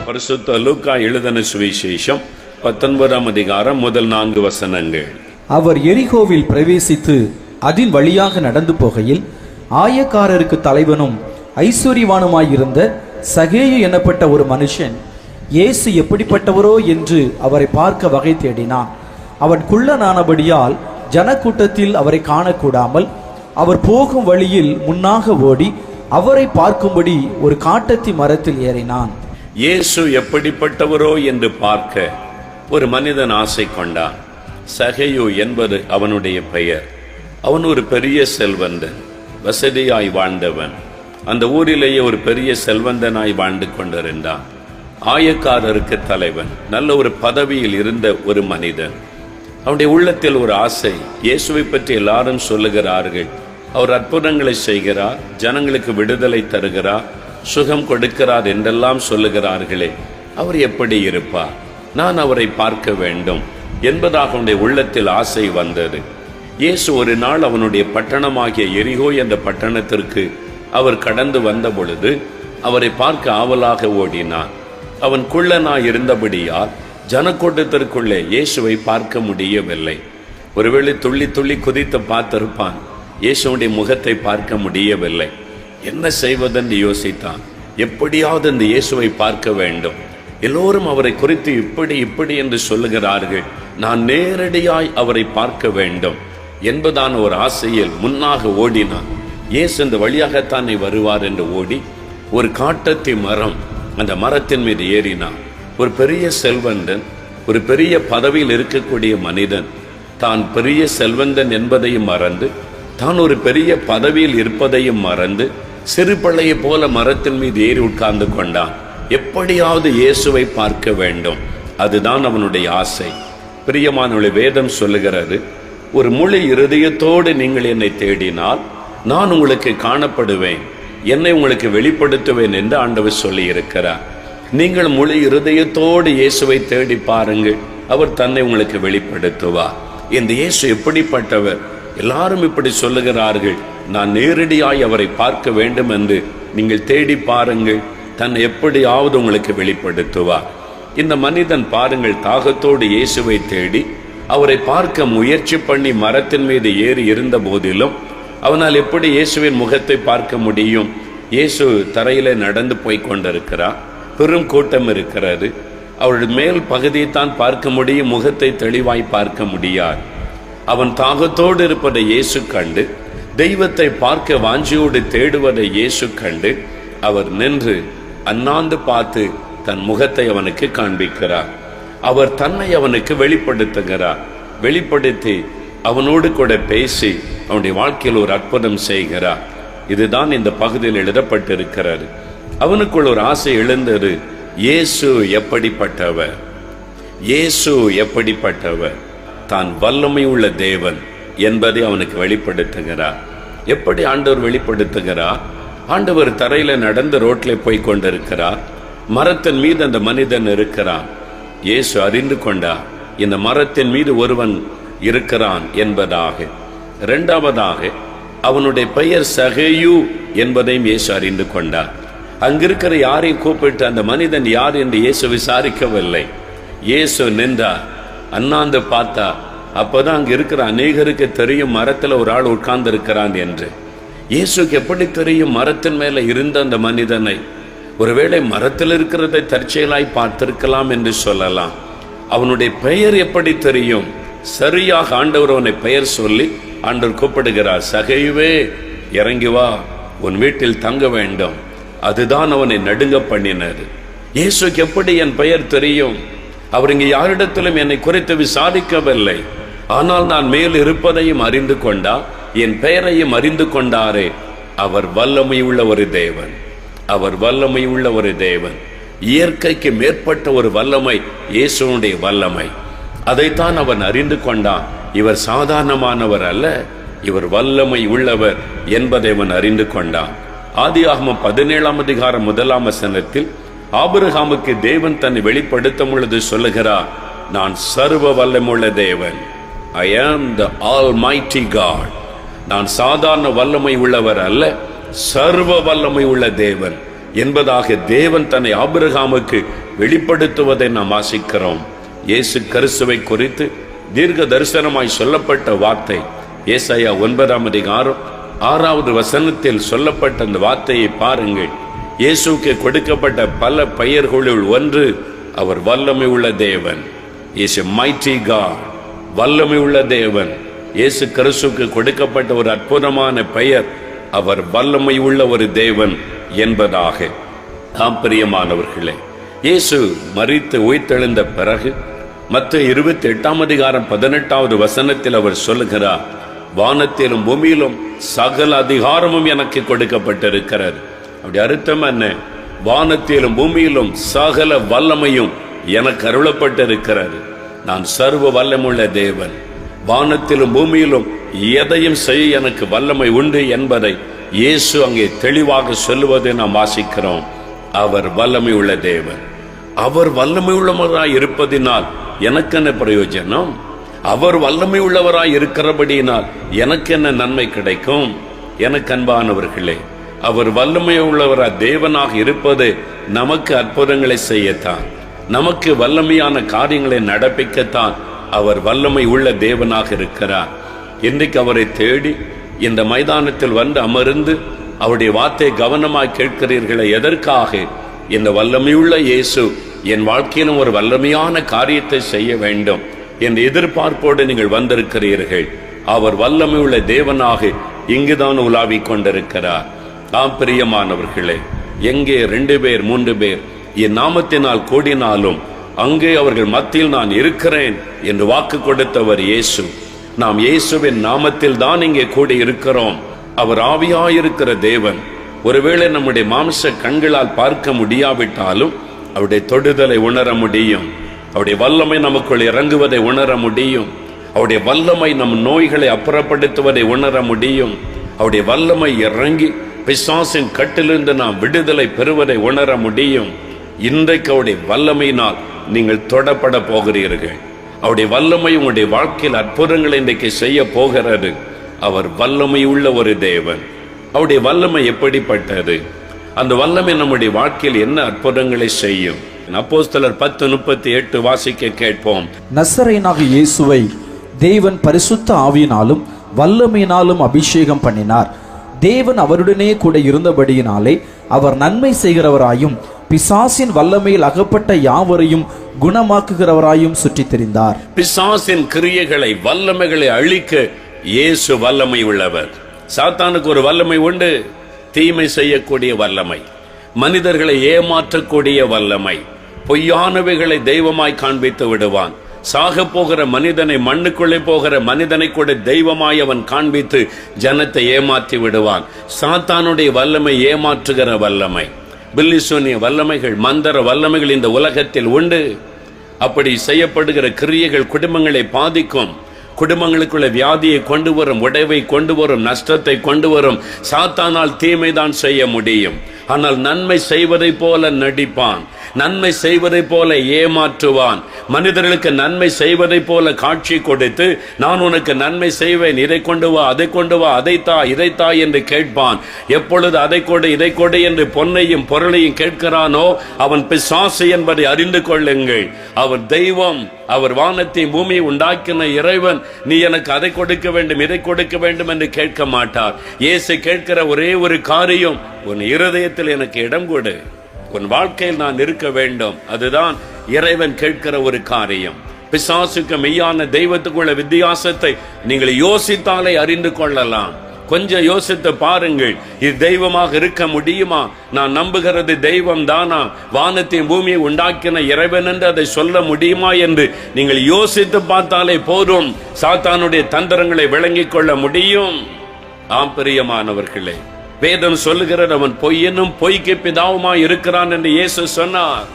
பரிசுத்த லூக்கா எழுதின சுவிசேஷம் 19ஆம் அதிகாரம் முதல் 4 வசனங்கள். அவர் எரிகோவில் பிரவேசித்து அதின் வழியாக நடந்து போகையில் ஆயக்காரருக்கு தலைவனும் ஐஸ்வர்யவானுமாயிருந்த சகேயு எனப்பட்ட ஒரு மனுஷன் இயேசு எப்படிப்பட்டவரோ என்று அவரை பார்க்க வகை தேடினான். அவன் குள்ளனானபடியால் ஜனக்கூட்டத்தில் அவரை காணக்கூடாமல் அவர் போகும் வழியில் முன்னாக ஓடி அவரை பார்க்கும்படி ஒரு காட்டத்தி மரத்தில் ஏறினான். இயேசு எப்படிப்பட்டவரோ என்று பார்க்க ஒரு மனிதன் ஆசை கொண்டான். சகேயு என்பது அவனுடைய பெயர். அவன் ஒரு பெரிய செல்வந்தன், வசதியாய் வாழ்ந்தவன். அந்த ஊரிலேயே ஒரு பெரிய செல்வந்தனாய் வாழ்ந்து கொண்டிருந்தான். ஆயக்காரருக்கு தலைவன், நல்ல ஒரு பதவியில் இருந்த ஒரு மனிதன். அவனுடைய உள்ளத்தில் ஒரு ஆசை. இயேசுவை பற்றி எல்லாரும் சொல்லுகிறார்கள், அவர் அற்புதங்களை செய்கிறார், ஜனங்களுக்கு விடுதலை தருகிறார், சுகம் கொடுக்கிறார் என்றெல்லாம் சொல்லுகிறார்களே, அவர் எப்படி இருப்பார், நான் அவரை பார்க்க வேண்டும் என்பதாக அவனுடைய உள்ளத்தில் ஆசை வந்தது. இயேசு ஒரு நாள் அவனுடைய பட்டணமாகிய எரிகோ என்ற பட்டணத்திற்கு அவர் கடந்து வந்த பொழுது அவரை பார்க்க ஆவலாக ஓடினான். அவன் குள்ளனாய் இருந்தபடியால் ஜனக்கூட்டத்திற்குள்ளே இயேசுவை பார்க்க முடியவில்லை. ஒருவேளை துள்ளி துள்ளி குதித்து பார்த்திருப்பான், இயேசுடைய முகத்தை பார்க்க முடியவில்லை. என்ன செய்வதென்று யோசித்தான். எப்படியாவது இந்த இயேசுவை பார்க்க வேண்டும். எல்லோரும் அவரை குறித்து இப்படி என்று சொல்லுகிறார்கள், நான் நேரடியாய் அவரை பார்க்க வேண்டும் என்பதான ஒரு ஆசையில் முன்னாக ஓடினான். இயேசு இந்த வழியாகத்தானே வருவார் என்று ஓடி ஒரு காட்டத்தி மரம், அந்த மரத்தின் மீது ஏறினான். ஒரு பெரிய செல்வந்தன், ஒரு பெரிய பதவியில் இருக்கக்கூடிய மனிதன் தான் பெரிய செல்வந்தன் என்பதையும் மறந்து, தான் ஒரு பெரிய பதவியில் இருப்பதையும் மறந்து சிறு பிள்ளையை போல மரத்தின் மீது ஏறி உட்கார்ந்து கொண்டான். எப்படியாவது இயேசுவை பார்க்க வேண்டும், அதுதான் அவனுடைய ஆசை. பிரியமானவர்களே, வேதம் சொல்லுகிறது, ஒரு முழு இருதயத்தோடு நீங்கள் என்னை தேடினால் நான் உங்களுக்கு காணப்படுவேன், என்னை உங்களுக்கு வெளிப்படுத்துவேன் என்று ஆண்டவர் சொல்லி இருக்கிறார். நீங்கள் முழு இருதயத்தோடு இயேசுவை தேடி பாருங்கள், அவர் தன்னை உங்களுக்கு வெளிப்படுத்துவார். இந்த இயேசு எப்படிப்பட்டவர்? எல்லாரும் இப்படி சொல்லுகிறார்கள், நான் நேரடியாய் அவரை பார்க்க வேண்டும் என்று நீங்கள் தேடி பாருங்கள், தன்னை எப்படியாவது உங்களுக்கு வெளிப்படுத்துவார். இந்த மனிதன் பாருங்கள், தாகத்தோடு இயேசுவை தேடி அவரை பார்க்க முயற்சி பண்ணி மரத்தின் மீது ஏறி இருந்த போதிலும் அவனால் எப்படி இயேசுவின் முகத்தை பார்க்க முடியும்? இயேசு தரையிலே நடந்து போய் கொண்டிருக்கிறார், பெரும் கூட்டம் இருக்கிறது. அவருடைய மேல் பகுதியை தான் பார்க்க முடியும், முகத்தை தெளிவாய் பார்க்க முடியாது. அவன் தாகத்தோடு இருப்பதை இயேசு கண்டு, தெய்வத்தை பார்க்க வாஞ்சியோடு தேடுவதை இயேசு கண்டு, அவர் நின்று அண்ணாந்து பார்த்து தன் முகத்தை அவனுக்கு காண்பிக்கிறார். அவர் தன்னை அவனுக்கு வெளிப்படுத்துகிறார். வெளிப்படுத்தி அவனோடு கூட பேசி அவனுடைய வாழ்க்கையில் ஒரு அற்புதம் செய்கிறார். இதுதான் இந்த பகுதியில் எழுதப்பட்டிருக்கிறது. அவனுக்குள் ஒரு ஆசை எழுந்தது, இயேசு எப்படிப்பட்டவர், இயேசு எப்படிப்பட்டவர், தான் வல்லமை உள்ள தேவன் என்பதை அவனுக்கு வெளிப்படுத்துகிறார். எப்படி ஆண்டவர் வெளிப்படுத்துகிறார்? ஆண்டவர் தரையில நடந்து ரோட்ல போய் கொண்டிருக்கிறார். மரத்தின் மீது அந்த மனிதன் இருக்கிறான். இயேசு அறிந்து கொண்டார், இந்த மரத்தின் மீது ஒருவன் இருக்கிறான் என்பதாக. இரண்டாவதாக, அவனுடைய பெயர் சகேயு என்பதையும் இயேசு அறிந்து கொண்டார். அங்கிருக்கிற யாரையும் கூப்பிட்டு அந்த மனிதன் யார் என்று இயேசு விசாரிக்கவில்லை. இயேசு நின்றார், அண்ணாந்து பார்த்தா. அப்பதான் அங்க இருக்கிற அநேகருக்கு தெரியும், மரத்துல ஒரு ஆள் உட்கார்ந்து இருக்கிறான் என்று. இயேசுக்கு எப்படி தெரியும் மரத்தின் மேல இருந்த அந்த மனிதனை? ஒருவேளை மரத்தில் இருக்கிறதை தற்செயலாய் பார்த்திருக்கலாம் என்று சொல்லலாம். அவனுடைய பெயர் எப்படி தெரியும்? சரியாக ஆண்டவர் அவனை பெயர் சொல்லி ஆண்டவர் கூப்பிடுகிறார், சகேயுவே இறங்கி வா, உன் வீட்டில் தங்க வேண்டும். அதுதான் அவனை நடுங்க பண்ணினது. இயேசுக்கு எப்படி என் பெயர் தெரியும்? அவர் இங்கு யாரிடத்திலும் என்னை குறித்து விசாரிக்கவில்லை. ஆனால் நான் மேல் இருப்பதையும் அறிந்து கொண்டார், என் பெயரையும் அறிந்து கொண்டாரே. அவர் வல்லமை உள்ள ஒரு தேவன், அவர் வல்லமை உள்ள ஒரு தேவன். இயற்கைக்கு மேற்பட்ட ஒரு வல்லமை இயேசுனுடைய வல்லமை. அதைத்தான் அவன் அறிந்து கொண்டான். இவர் சாதாரணமானவர் அல்ல, இவர் வல்லமை உள்ளவர் என்பதை அவன் அறிந்து கொண்டான். ஆதியாகமம் 17ஆம் அதிகாரம் 1ஆம் வசனத்தில் ஆபிரகாமுக்கு தேவன் தன்னை வெளிப்படுத்தும் பொழுது சொல்லுகிறார், நான் சர்வ வல்லமுள்ள தேவன், I am the Almighty God. நான் சாதாரண வல்லமை உள்ளவர் அல்ல, சர்வ வல்லமை உள்ள தேவன் என்பதாக தேவன் தன்னை ஆபிரகாமுக்கு வெளிப்படுத்துவதை நாம் வாசிக்கிறோம். இயேசு கிறிஸ்துவை குறித்து தீர்க்க தரிசனமாய் சொல்லப்பட்ட வார்த்தை ஏசாயா 9:6 சொல்லப்பட்ட அந்த வார்த்தையை பாருங்கள். இயேசுக்கு கொடுக்கப்பட்ட பல பெயர்களுள் ஒன்று அவர் வல்லமை உள்ள தேவன். இயேசு மைட்டி காட், வல்லமை உள்ள தேவன். இயேசு கிறிஸ்துவுக்கு கொடுக்கப்பட்ட ஒரு அற்புதமான பெயர் அவர் வல்லமை உள்ள ஒரு தேவன் என்பதாக. பிரியமானவர்களே, இயேசு மரித்து உயிர்த்தெழுந்த பிறகு மத்தேயு 28:18 அவர் சொல்லுகிறார், வானத்திலும் பூமியிலும் சகல அதிகாரமும் எனக்கு கொடுக்கப்பட்டிருக்கிறது. அப்படி அர்த்தம் என்ன? வானத்திலும் பூமியிலும் சகல வல்லமையும் எனக்கு அருளப்பட்டிருக்கிறது. நான் சர்வ வல்லமுள்ள தேவன். வானத்திலும் பூமியிலும் எதையும் செய்ய எனக்கு வல்லமை உண்டு என்பதை இயேசு அங்கே தெளிவாக சொல்லுவதை நாம் வாசிக்கிறோம். அவர் வல்லமை உள்ள தேவன். அவர் வல்லமை உள்ளவராய் இருப்பதினால் எனக்கு என்ன பிரயோஜனம்? அவர் வல்லமை உள்ளவராய் இருக்கிறபடியினால் எனக்கு என்ன நன்மை கிடைக்கும்? எனக்கு அன்பானவர்களே, அவர் வல்லமை உள்ளவராய் தேவனாக இருப்பது நமக்கு அற்புதங்களை செய்யத்தான், நமக்கு வல்லமையான காரியங்களை நடப்பிக்கத்தான் அவர் வல்லமை உள்ள தேவனாக இருக்கிறார். இன்றைக்கு அவரை தேடி இந்த மைதானத்தில் வந்து அமர்ந்து அவருடைய வார்த்தை கவனமாய் கேட்கிறீர்களே, எதற்காக? இந்த வல்லமையுள்ள இயேசு என் வாழ்க்கையிலும் ஒரு வல்லமையான காரியத்தை செய்ய வேண்டும் என்ற எதிர்பார்ப்போடு நீங்கள் வந்திருக்கிறீர்கள். அவர் வல்லமை உள்ள தேவனாக இங்குதான் உலாவிக் கொண்டிருக்கிறார். பிரியமானவர்களே, எங்கே 2 பேர் 3 பேர் என் நாமத்தினால் கூடினாலும் அங்கே அவர்கள் மத்தியில் நான் இருக்கிறேன் என்று வாக்கு கொடுத்தவர் இயேசு. நாம் இயேசுவின் நாமத்தில் தான் இங்கே கூடி இருக்கிறோம். அவர் ஆவியாயிருக்கிற தேவன். ஒருவேளை நம்முடைய மாம்ச கண்களால் பார்க்க முடியாவிட்டாலும் அவருடைய தொடுதலை உணர முடியும். அவருடைய வல்லமை நமக்குள் இறங்குவதை உணர முடியும். அவருடைய வல்லமை நம் நோய்களை அப்புறப்படுத்துவதை உணர முடியும். அவருடைய வல்லமை இறங்கி பிசாசின் கட்டிலிருந்து நாம் விடுதலை பெறுவதை உணர முடியும். இன்றைக்கு அவருடைய வல்லமையினால் நீங்கள் தொடப்பட போகிறீர்கள். அவருடைய வல்லமை உங்களுடைய வாழ்க்கையில் அற்புதங்களை இன்றைக்கு செய்ய போகிறது. அவர் வல்லமை உள்ள ஒரு தேவன். அவருடைய வல்லமை எப்படிப்பட்டது? அந்த வல்லமை நம்முடைய வாழ்க்கையில் என்ன அற்புதங்களை செய்யும்? அப்போஸ்தலர் 10:38 வாசிக்க கேட்போம். நசரேயனாகிய இயேசுவை தேவன் பரிசுத்த ஆவியினாலும் வல்லமையினாலும் அபிஷேகம் பண்ணினார். தேவன் அவருடனே கூட இருந்தபடியினாலே அவர் நன்மை செய்கிறவராயும் பிசாசின் வல்லமையில் அகப்பட்ட யாவரையும் குணமாக்குகிறவராயும் சுற்றி திரிந்தார். பிசாசின் கிரியைகளை, வல்லமைகளை அழிக்க இயேசு வல்லமை உள்ளவர். சாத்தானுக்கு ஒரு வல்லமை உண்டு, தீமை செய்யக்கூடிய வல்லமை, மனிதர்களை ஏமாற்றக்கூடிய வல்லமை, பொய்யானவைகளை தெய்வமாய் காண்பித்து விடுவான். சாக போகிற மனிதனை, மண்ணுக்குள்ளே போகிற மனிதனை கூட தெய்வமாய் அவன் காண்பித்து ஜனத்தை ஏமாற்றி விடுவான். சாத்தானுடைய வல்லமை ஏமாற்றுகிற வல்லமை, பில்லிசூனிய வல்லமைகள், மந்திர வல்லமைகள் இந்த உலகத்தில் உண்டு. அப்படி செய்யப்படுகிற கிரியைகள் குடும்பங்களை பாதிக்கும். குடும்பங்களுக்குள்ள வியாதியை கொண்டு வரும், உடைவை கொண்டு வரும், நஷ்டத்தை கொண்டு வரும். சாத்தானால் தீமைதான் செய்ய முடியும். ஆனால் நன்மை செய்வதை போல நடிப்பான், நன்மை செய்வதை போல ஏமாற்றுவான். மனிதர்களுக்கு நன்மை செய்வதை போல காட்சி கொடுத்து, நான் உனக்கு நன்மை செய்வேன், இதை கொண்டு வா, அதை கொண்டு வா, அதைத்தா இதைத்தா என்று கேட்பான். எப்பொழுது அதை கொடு இதை கொடு என்று பொன்னையும் பொருளையும் கேட்கிறானோ அவன் பிசாசு என்பதை அறிந்து கொள்ளுங்கள். அவர் தெய்வம், அவர் வானத்தை பூமியை உண்டாக்கின இறைவன். நீ எனக்கு அதை கொடுக்க வேண்டும், இதை கொடுக்க வேண்டும் என்று கேட்க மாட்டார். இயேசு கேட்கிற ஒரே ஒரு காரியம், உன் இருதயத்தில் எனக்கு இடம் கொடு, உன் வாழ்க்கையில் நான் இருக்க வேண்டும். அதுதான் இறைவன் கேட்கிற ஒரு காரியம். பிசாசுக்கு மெய்யான தெய்வத்துக்குள்ள வித்தியாசத்தை நீங்கள் யோசித்தாலே அறிந்து கொள்ளலாம். கொஞ்சம் யோசித்து பாருங்கள், இது தெய்வமாக இருக்க முடியுமா? நான் நம்புகிறது தெய்வம் தானா? வானத்தையும் பூமியை உண்டாக்கின இறைவன் என்று அதை சொல்ல முடியுமா என்று நீங்கள் யோசித்து பார்த்தாலே போதும், சாத்தானுடைய தந்திரங்களை விளங்கிக் கொள்ள முடியும். பிரியமானவர்களே, வேதம் சொல்லுகிறது, அவன் பொய்யனும் பொய்க்கு பிதாவுமாய் இருக்கிறான் என்று இயேசு சொன்னார்.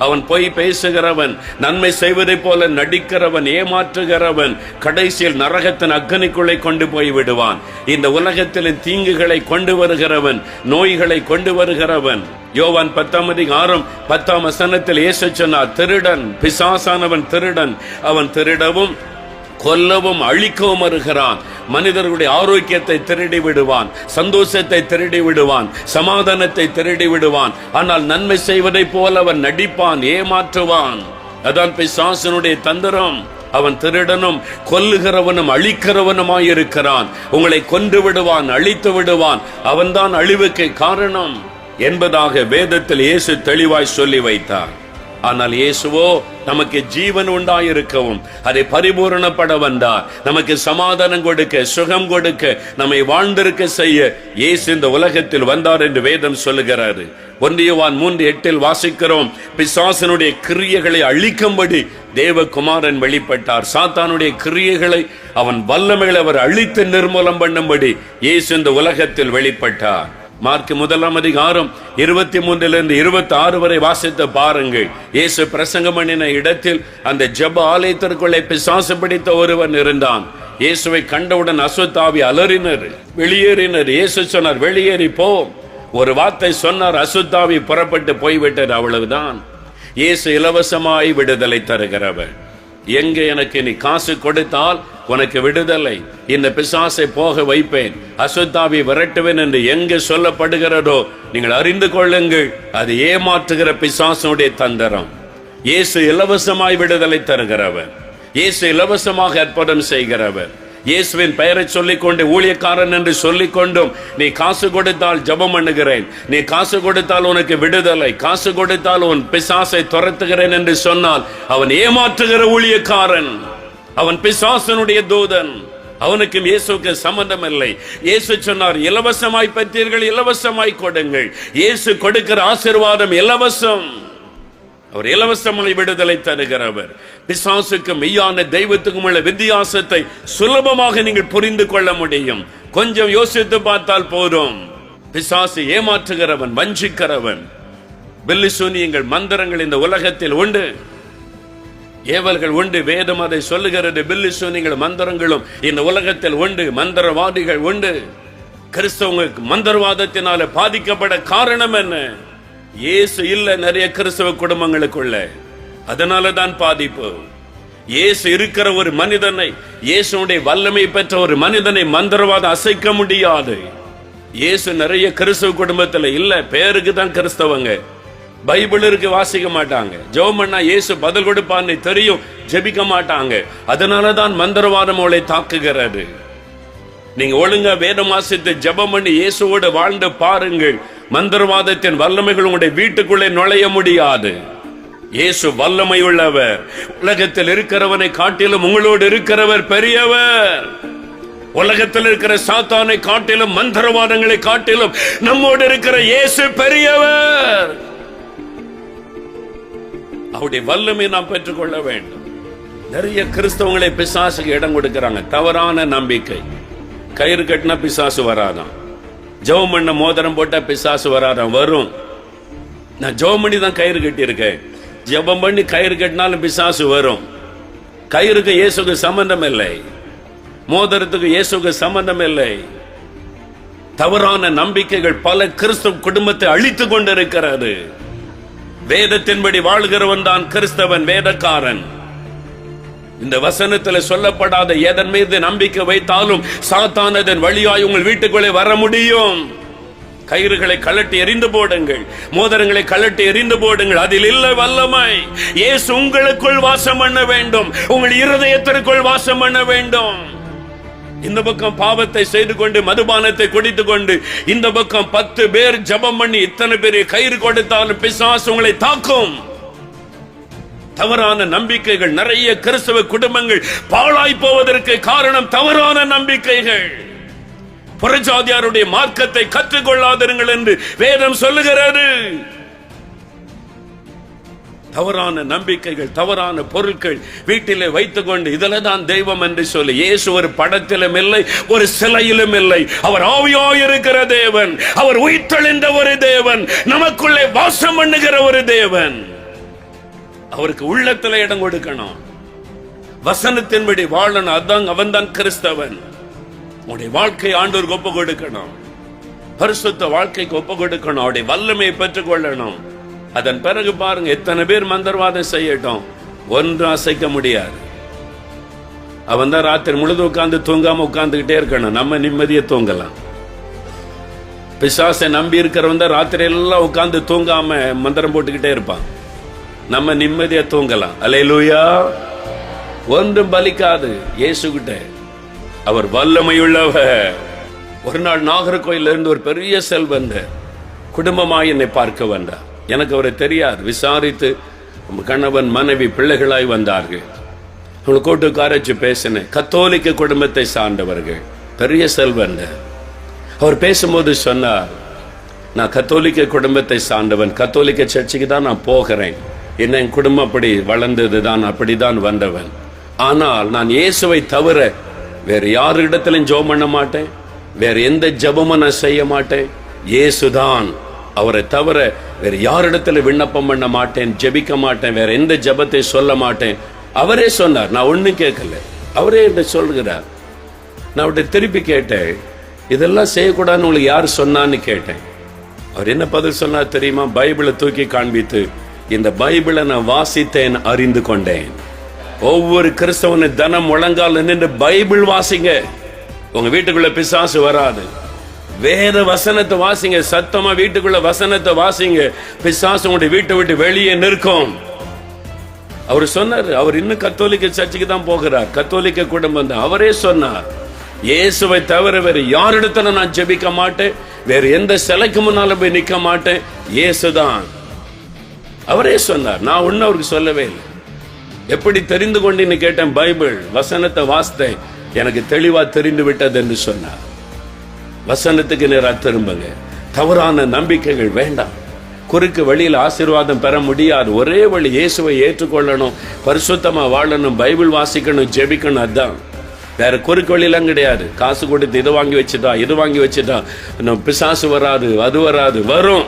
அவன் பொய் பேசுகிறவன், நன்மை செய்வதை போல நடிக்கிறவன், ஏமாற்றுகிறவன் கடைசியில் நரகத்தின் அக்னிக்குள்ளே கொண்டு போய் விடுவான். இந்த உலகத்தில் தீங்குகளை கொண்டு வருகிறவன், நோய்களை கொண்டு வருகிறவன். யோவான் 10:10 இயேசு சொன்னார், திருடன், பிசாசானவன் திருடன், அவன் திருடவும் கொல்லவும் அழிக்கவும் வருகிறான். மனிதர்களுடைய ஆரோக்கியத்தை திருடி விடுவான், சந்தோஷத்தை திருடி விடுவான், சமாதானத்தை திருடி விடுவான். ஆனால் நன்மை செய்வதை போல அவன் நடிப்பான், ஏமாற்றுவான். அதான் பிசாசனுடைய தந்திரம். அவன் திருடனும் கொல்லுகிறவனும் அழிக்கிறவனுமாயிருக்கிறான். உங்களை கொன்று விடுவான், அழித்து விடுவான். அவன்தான் அழிவுக்கு காரணம் என்பதாக வேதத்தில் இயேசு தெளிவாய் சொல்லி வைத்தார். ஆனால் இயேசுவோ நமக்கு ஜீவன் உண்டாயிருக்கவும் அதை பரிபூரணப்பட வந்தார். நமக்கு சமாதானம் கொடுக்க, சுகம் கொடுக்க, நம்மை வாழ்ந்திருக்க செய்ய இயேசு இந்த உலகத்தில் வந்தார் என்று வேதம் சொல்லுகிறாரு. 1 யோவான் 3:8 வாசிக்கிறோம், பிசாசனுடைய கிரியைகளை அழிக்கும்படி தேவகுமாரன் வெளிப்பட்டார். சாத்தானுடைய கிரியைகளை, அவன் வல்லமைகளை அவர் அழித்து நிர்மூலம் பண்ணும்படி இயேசு இந்த உலகத்தில் வெளிப்பட்டார். மார்க் 1:23-26 வரை வாசித்து பாருங்கள். இயேசு பிரசங்கம் பண்ணின இடத்தில் அந்த ஜெப ஆலயத்திற்குள்ளே பிசாசு பிடித்த ஒருவன் இருந்தான். இயேசுவை கண்டவுடன் அசுத்தாவி அலறினர், வெளியேறினர். இயேசு சொன்னார், வெளியேறி போ. ஒரு வார்த்தை சொன்னார், அசுத்தாவி புறப்பட்டு போய்விட்டது, அவ்வளவுதான். இயேசு இலவசமாய் விடுதலை தருகிறவர். எங்கே எனக்கு நீ காசு கொடுத்தால் உனக்கு விடுதலை, இந்த பிசாசை போக வைப்பேன், அசுத்தாவி விரட்டுவேன் என்று எங்கே சொல்லப்படுகிறதோ நீங்கள் அறிந்து கொள்ளுங்கள், அது ஏமாற்றுகிற பிசாசனுடைய தந்திரம். இயேசு இலவசமாய் விடுதலை தருகிறவர். இயேசு இலவசமாக அற்புதம் செய்கிறவர். இயேசுவின் பெயரை சொல்லிக்கொண்டு, ஊழியக்காரன் என்று சொல்லிக்கொண்டும், நீ காசு கொடுத்தால் ஜெபம் பண்ணுகிறேன், நீ காசு கொடுத்தால் உனக்கு விடுதலை, காசு கொடுத்தால் உன் பிசாசை துரத்துகிறேன் என்று சொன்னால் அவன் ஏமாற்றுகிற ஊழியக்காரன், அவன் பிசாசனுடைய தூதன். அவனுக்கும் இயேசுக்கு சம்பந்தம் இல்லை. இயேசு சொன்னார், இலவசமாய் பெற்றீர்கள், இலவசமாய் கொடுங்கள். இயேசு கொடுக்கிற ஆசீர்வாதம் இலவசம். அவர் இலவசமாய் விடுதலை தருகிறவர். பிசாசுக்கு மெய்யான தெய்வத்துக்கும் உள்ள வித்தியாசத்தை சுலபமாக நீங்கள் புரிந்து கொள்ள முடியும். கொஞ்சம் யோசித்து பார்த்தால் போதும். பிசாசு ஏமாற்றுகிறவன், வஞ்சிக்கிறவன். பில்லி சூனியங்கள், மந்திரங்கள் இந்த உலகத்தில் உண்டு, ஏவல்கள் உண்டு. வேதம் அதை சொல்லுகிறது. பில்லி சூனியங்கள், மந்திரங்களும் இந்த உலகத்தில் உண்டு. மந்திரவாதிகள் உண்டு. கிறிஸ்தவங்களுக்கு மந்திரவாதத்தினால பாதிக்கப்பட காரணம் என்ன? இயேசு இல்ல நிறைய கிறிஸ்தவ குடும்பங்களுக்குள்ள, அதனாலதான் பாதிப்பு. இயேசு இருக்கிற ஒரு மனிதனை, இயேசுடைய வல்லமை பெற்ற ஒரு மனிதனை மந்திரவாதம் அசைக்க முடியாது. இயேசு நிறைய கிறிஸ்தவ குடும்பத்துல இல்ல, பேருக்கு தான் கிறிஸ்தவங்க. பைபிள் இருக்கு, வாசிக்க மாட்டாங்க. ஜெபம் பண்ணா இயேசு பதில் கொடுப்பான்னு தெரியும், ஜெபிக்க மாட்டாங்க. அதனாலதான் மந்திரவாதம் அவளை தாக்குகிறது. நீங்க ஒழுங்கா வேதம் வாசித்து ஜெபம் பண்ணி இயேசுவோடு வாழ்ந்து பாருங்கள், மந்திரவாதத்தின் வல்லமைகள் உங்களுடைய வீட்டுக்குள்ளே நுழைய முடியாது. இயேசு வல்லமை உள்ளவர். உலகத்தில் இருக்கிறவனை காட்டிலும் உங்களோடு இருக்கிறவர் பெரியவர். உலகத்தில் இருக்கிற சாத்தானை காட்டிலும், மந்திரவாதங்களை காட்டிலும் நம்மோடு இருக்கிற இயேசு பெரியவர். அவருடைய வல்லமை நாம் பெற்றுக்கொள்ள வேண்டும். நிறைய கிறிஸ்தவங்களை பிசாசுக்கு இடம் கொடுக்கிறாங்க. தவறான நம்பிக்கை. கயிறு கட்டினா பிசாசு வராதான், ஜெபம் பண்ண மோதிரம் போட்டா பிசாசு வராதான். வரும். நான் ஜெபம் பண்ணி தான் கயிறு கட்டி இருக்கேன். ஜெபம் பண்ணி கயிறு கட்டினாலும் பிசாசு வரும். கயிறுக்கு இயேசுக்கு சம்பந்தம் இல்லை, மோதிரத்துக்கு இயேசுக்கு சம்பந்தம் இல்லை. தவறான நம்பிக்கைகள் பல கிறிஸ்தவ குடும்பத்தை அழித்துக் கொண்டிருக்கிறது. வேதத்தின்படி வாழ்கிறவன் தான் கிறிஸ்தவன், வேதக்காரன். இந்த வசனத்தில் சொல்லப்படாத எதன் மீது நம்பிக்கை வைத்தாலும் சாத்தானதன் வழியாய் உங்கள் வீட்டுக்குள்ளே வர முடியும். கயிறுகளை கழட்டி எறிந்து போடுங்கள், மோதிரங்களை கழட்டி எறிந்து போடுங்கள். அதில் இல்லை வல்லமை. இயேசு உங்களுக்குள் வாசம் பண்ண வேண்டும், உங்கள் இருதயத்திற்குள் வாசம் பண்ண வேண்டும். இந்த பக்கம் பாவத்தை செய்து கொண்டு, மதுபானத்தை குடித்துக் கொண்டு, இந்த பக்கம் 10 பேர் ஜெபம் பண்ணி இத்தனை பெரிய கயிறு கொடுத்தாலும் பிசாசு உங்களை தாக்கும். தவறான நம்பிக்கைகள். நிறைய கிறிஸ்தவ குடும்பங்கள் பாழாய் போவதற்கு காரணம் தவறான நம்பிக்கைகள். புறஜாதியாருடைய மார்க்கத்தை கற்றுக்கொள்ளாதிருங்கள் என்று வேதம் சொல்லுகிறது. தவறான நம்பிக்கைகள், தவறான பொருட்கள் வீட்டிலே வைத்துக் கொண்டு இதில் தான் தெய்வம் என்று சொல்லி. இயேசு ஒரு படத்திலும் இல்லை, ஒரு சிலையிலும் இல்லை. அவர் ஆவியாயிருக்கிற தேவன், அவர் உயிர்த்தெழுந்த ஒரு தேவன், நமக்குள்ளே வாசம் பண்ணுகிற ஒரு தேவன். அவருக்கு உள்ளத்துல இடம் கொடுக்கணும், வசனத்தின்படி வாழணும். அதான் அவன் தான் கிறிஸ்தவன். உன்னுடைய வாழ்க்கை ஆண்டவருக்கு ஒப்பு கொடுக்கணும், பரிசுத்த வாழ்க்கைக்கு ஒப்பு கொடுக்கணும், அவருடைய வல்லமையை பெற்றுக் கொள்ளணும். அதன் பிறகு பாருங்க, எத்தனை பேர் மந்திரவாதம் செய்யட்டும், ஒன்று அசைக்க முடியாது. அவன் தான் ராத்திரி முழுது உட்கார்ந்து தூங்காம உட்கார்ந்துகிட்டே இருக்கணும். நம்ம நிம்மதியை தூங்கலாம். பிசாசை நம்பி இருக்கிறவன் தான் ராத்திரி எல்லாம் உட்கார்ந்து தூங்காம மந்திரம் போட்டுக்கிட்டே இருப்பான். நம்ம நிம்மதியா தூங்கலாம். அல்லேலூயா. ஒன்றும் பலிக்காது இயேசுகிட்ட. அவர் வல்லமையுள்ளவர். ஒரு நாள் நாகர்கோயில இருந்து ஒரு பெரிய செல்வந்தர் குடும்பமாய் என்னை பார்க்க வந்தார். எனக்கு அவரை தெரியாது. விசாரித்து கணவன் மனைவி பிள்ளைகளாய் வந்தார்கள். அவங்களை கூட்டு உட்காரச்சு பேசினேன். கத்தோலிக்க குடும்பத்தை சார்ந்தவர்கள், பெரிய செல்வந்தர். அவர் பேசும்போது சொன்னார், நான் கத்தோலிக்க குடும்பத்தை சார்ந்தவன், கத்தோலிக்க சர்ச்சுக்கு தான் நான் போகிறேன். என்ன என் குடும்பம் அப்படி வளர்ந்தது தான், அப்படிதான் வந்தவன். ஆனால் நான் இயேசுவை தவிர வேற யாரிடத்திலும் ஜெபம் பண்ண மாட்டேன், வேற எந்த ஜெபமும் நான் செய்ய மாட்டேன். இயேசுதான், அவரை தவிர வேற யாரிடத்துல விண்ணப்பம் பண்ண மாட்டேன், ஜெபிக்க மாட்டேன், வேற எந்த ஜெபத்தை சொல்ல மாட்டேன். அவரே சொன்னார். நான் ஒண்ணும் கேட்கல, அவரே என்ன சொல்கிறார். நான் அவர்கிட்ட திருப்பி கேட்டேன், இதெல்லாம் செய்யக்கூடாதுன்னு உங்களுக்கு யார் சொன்னான்னு கேட்டேன். அவர் என்ன பதில் சொன்னார் தெரியுமா? பைபிளை தூக்கி காண்பித்து, இந்த பைபிளை நான் வாசித்தேன், அறிந்து கொண்டேன். ஒவ்வொரு கிறிஸ்தவனு தனம் முழங்கால் நின்று பைபிள் வாசிங்க. உங்க வீட்டுக்குள்ள பிசாசு வராது. வேத வசனத்தை வாசிங்க, சத்தமா வீட்டுக்குள்ள வசனத்தை வாசிங்க. பிசாசு உங்களுடைய வீட்டை விட்டு வெளியே நிற்கும். அவர் சொன்னார். அவர் இன்னும் கத்தோலிக்க சர்ச்சுக்கு தான் போகிறார், கத்தோலிக்க குடும்பம் தான். அவரே சொன்னார், இயேசுவை தவிர வேறு யாரிடத்துல நான் ஜெபிக்க மாட்டேன், வேறு எந்த சிலைக்கு முன்னாலும் போய் நிற்க மாட்டேன், இயேசுதான். அவரே சொன்னார். நான் ஒன்னும் அவருக்கு சொல்லவே இல்லை. எப்படி தெரிந்து கொண்டு கேட்டேன். பைபிள் வசனத்தை வாசித்தேன், எனக்கு தெளிவா தெரிந்து விட்டது என்று சொன்னார். வசனத்துக்கு நேரா திரும்புங்க. தவறான நம்பிக்கைகள் வேண்டாம். குறுக்கு வழியில் ஆசீர்வாதம் பெற முடியாது. ஒரே வழி இயேசுவை ஏற்றுக்கொள்ளணும், பரிசுத்தமா வாழணும், பைபிள் வாசிக்கணும், ஜெபிக்கணும். அதுதான். வேற குறுக்கு வழியெல்லாம் கிடையாது. காசு கொடுத்து இது வாங்கி வச்சுட்டா, இது வாங்கி வச்சுட்டா பிசாசு வராது, அது வராது. வரும்.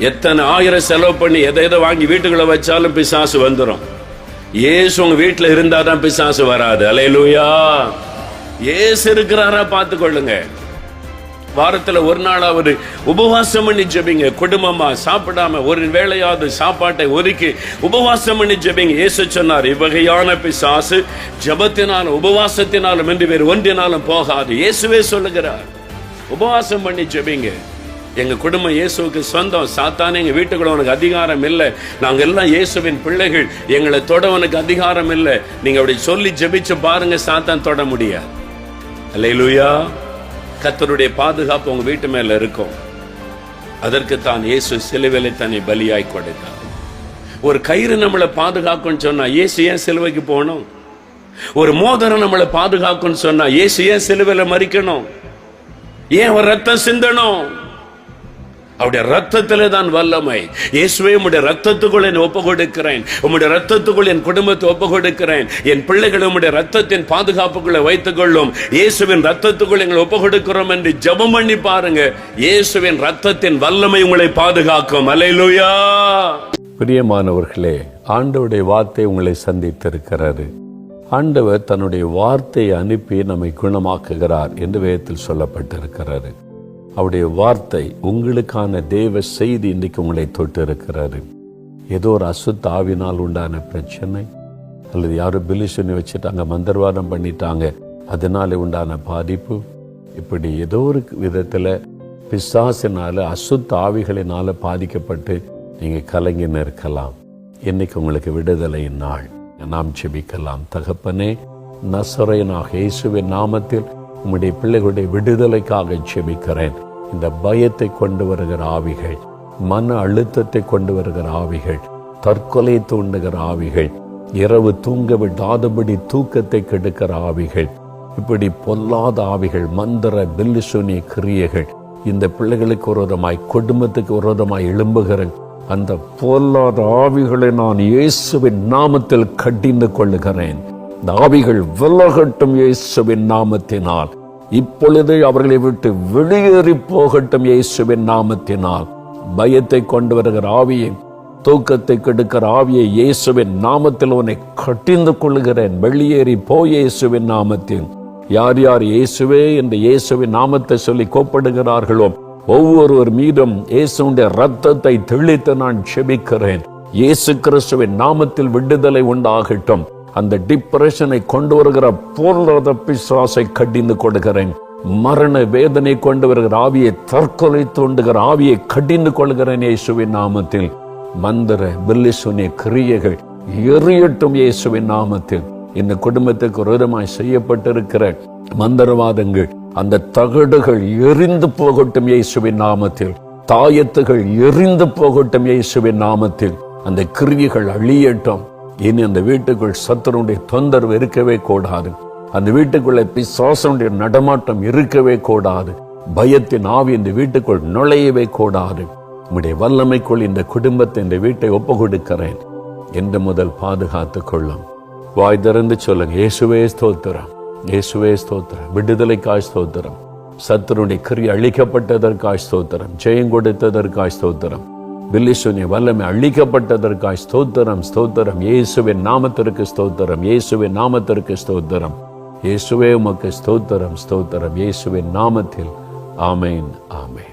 எத்தனை ஆயிரம் செலவு பண்ணி எதை வாங்கி வீட்டுக்குள்ள வச்சாலும் பிசாசு வந்துடும். இயேசு உங்க வீட்டுல இருந்தாதான் பிசாசு வராது. அல்லேலூயா. இயேசு இருக்கிறாரா பார்த்து கொள்ளுங்க. வாரத்துல ஒரு நாளாவது உபவாசம் பண்ணி ஜெபிங்க. குடும்பமா சாப்பிடாம ஒரு வேளையாவது சாப்பாட்டை ஒதுக்கி உபவாசம் பண்ணி ஜெபிங்க. இயேசு சொன்னார், இவ்வகையான பிசாசு ஜெபத்தினாலும் உபவாசத்தினாலும் என்று வேறு ஒன்றினாலும் போகாது. இயேசுவே சொல்லுகிறார். உபவாசம் பண்ணி ஜெபிங்க. எங்க குடும்பம் இயேசுவுக்கு சொந்தம். சாத்தானே எங்க வீட்டுக்குள்ள உனக்கு அதிகாரம் இல்லை, நாங்க எல்லாம் இயேசுவின் பிள்ளைகள், எங்களை தொட உனக்கு அதிகாரம் இல்லை. நீங்க அப்படி சொல்லி ஜெபிச்சு பாருங்க, சாத்தான் தொட முடியாது. அல்லேலூயா. கர்த்தருடைய பாதுகாப்பு உங்க வீட்டு மேல இருக்கும். அதற்கு தான் இயேசு சிலுவையிலே தன்னை பலியாய் கொடுத்தார். ஒரு கயிறு நம்மளை பாதுகாக்கும்னு சொன்னா இயேசு ஏன் சிலுவைக்கு போகணும்? ஒரு மோதிரம் நம்மளை பாதுகாக்கும்னு சொன்னா இயேசு ஏன் சிலுவையில மரிக்கணும்? ஏன் அவர் ரத்தம் சிந்தணும்? அவருடைய ரத்தத்திலே தான் வல்லமை. இயேசுவே, உம்முடைய ரத்தத்துக்குள் என்னை ஒப்பு கொடுக்கிறேன், உம்முடைய ரத்தத்துக்குள் என் குடும்பத்தை ஒப்பு கொடுக்கிறேன், என் பிள்ளைகளை உம்முடைய ரத்தத்தின் பாதுகாப்புக்குள்ளே வைத்துக் கொள்ளும், இயேசுவின் ரத்தத்துக்குள் எங்களை ஒப்பு கொடுக்கிறோம் என்று ஜெபம் பண்ணி பாருங்க. இயேசுவின் ரத்தத்தின் வல்லமை உங்களை பாதுகாக்கும். அல்லேலூயா. பிரியமானவர்களே, ஆண்டவருடைய வார்த்தை உங்களை சந்தித்திருக்கிறது. ஆண்டவர் தன்னுடைய வார்த்தையை அனுப்பி நம்மை குணமாக்குகிறார் என்று வேதத்தில் சொல்லப்பட்டிருக்கிறது. அவருடைய வார்த்தை உங்களுக்கான தேவ செய்தி இன்றைக்கு உங்களை தொட்டு இருக்கிறாரு. ஏதோ ஒரு அசுத்த ஆவினால் உண்டான பிரச்சனை, அல்லது யாரும் பிலிசுனி வச்சுட்டாங்க, மந்திரவாதம் பண்ணிட்டாங்க, அதனால உண்டான பாதிப்பு, இப்படி ஏதோ ஒரு விதத்தில் பிசாசினால அசுத்த ஆவிகளினால பாதிக்கப்பட்டு நீங்கள் கலங்கின்னு இருக்கலாம். இன்னைக்கு உங்களுக்கு விடுதலையின் நாள். நாம் ஜெபிக்கலாம். தகப்பனே, நசரேயனாக இயேசுவின் நாமத்தில் உம்முடைய பிள்ளைகளுடைய விடுதலைக்காக ஜெபிக்கிறேன். இந்த பயத்தை கொண்டு வருகிற ஆவிகள், மன அழுத்தத்தை கொண்டு வருகிற ஆவிகள், தற்கொலை தூண்டுகிற ஆவிகள், இரவு தூங்க விடாதபடி தூக்கத்தை கெடுக்கிற ஆவிகள், இப்படி பொல்லாத ஆவிகள், மந்திர பில்லிசுனிய கிரியைகள், இந்த பிள்ளைகளுக்கு விரோதமாய், குடும்பத்துக்கு விரோதமாய் எழும்புகிற அந்த பொல்லாத ஆவிகளை நான் இயேசுவின் நாமத்தில் கடிந்து கொள்ளுகிறேன். இந்த ஆவிகள் விலகட்டும் இயேசுவின் நாமத்தினால். இப்பொழுது அவர்களை விட்டு வெளியேறி போகட்டும் இயேசுவின் நாமத்தினால். பயத்தை கொண்டு வருகிற ஆவியை, தூக்கத்தை கெடுக்கிற ஆவியை இயேசுவின் நாமத்தில் உன்னை கடிந்து கொள்ளுகிறேன். வெளியேறி போ இயேசுவின் நாமத்தில். யார் யார் இயேசுவே என்று இயேசுவின் நாமத்தை சொல்லி கோப்படுகிறார்களோ ஒவ்வொருவர் மீதும் இயேசுடைய ரத்தத்தை தெளித்து நான் ஜெபிக்கிறேன். இயேசு கிறிஸ்துவின் நாமத்தில் விடுதலை உண்டாகட்டும். அந்த டிப்ரெஷனை கொண்டு வருகிற பொருளாத பிசாசை கடிந்து கொடுக்கிறேன். மரண வேதனை கொண்டு வருகிற ஆவியை, தற்கொலை தூண்டுகிற ஆவியை கடிந்து கொள்கிறேன் இயேசுவின் நாமத்தில். மந்திர பில்லிசுனிய கிரியைகள் எரியட்டும் இயேசுவின் நாமத்தில். இந்த குடும்பத்துக்கு விரோதமாய் செய்யப்பட்டிருக்கிற மந்திரவாதங்கள், அந்த தகடுகள் எரிந்து போகட்டும் இயேசுவின் நாமத்தில். தாயத்துகள் எரிந்து போகட்டும் இயேசுவின் நாமத்தில். அந்த கிரியைகள் அழியட்டும். இனி அந்த வீட்டுக்குள் சத்துருடைய தொந்தரவு இருக்கவே கூடாது. அந்த வீட்டுக்குள்ள பிசாசனுடைய நடமாட்டம் இருக்கவே கூடாது. பயத்தின் ஆவி இந்த வீட்டுக்குள் நுழையவே கூடாது. உம்முடைய வல்லமைக்குள் இந்த குடும்பத்தை, இந்த வீட்டை ஒப்பு கொடுக்கிறேன் என்று முதல் பாதுகாத்துக் கொள்ளும். வாய் திறந்து சொல்லுங்க, இயேசுவே ஸ்தோத்திரம், இயேசுவே ஸ்தோத்திரம். விடுதலைக்காய் ஸ்தோத்திரம். சத்துருடைய கிரியை அழிக்கப்பட்டதற்காய் ஸ்தோத்திரம். ஜெயம் கொடுத்ததற்காய் ஸ்தோத்திரம். பில்லிசுனிய வல்லமை அழிக்கப்பட்டதற்காய் ஸ்தோத்திரம், ஸ்தோத்திரம். இயேசுவின் நாமத்திற்கு ஸ்தோத்திரம், இயேசுவின் நாமத்திற்கு ஸ்தோத்திரம். இயேசுவே உமக்கு ஸ்தோத்திரம், ஸ்தோத்திரம். இயேசுவின் நாமத்தில் ஆமென், ஆமென்.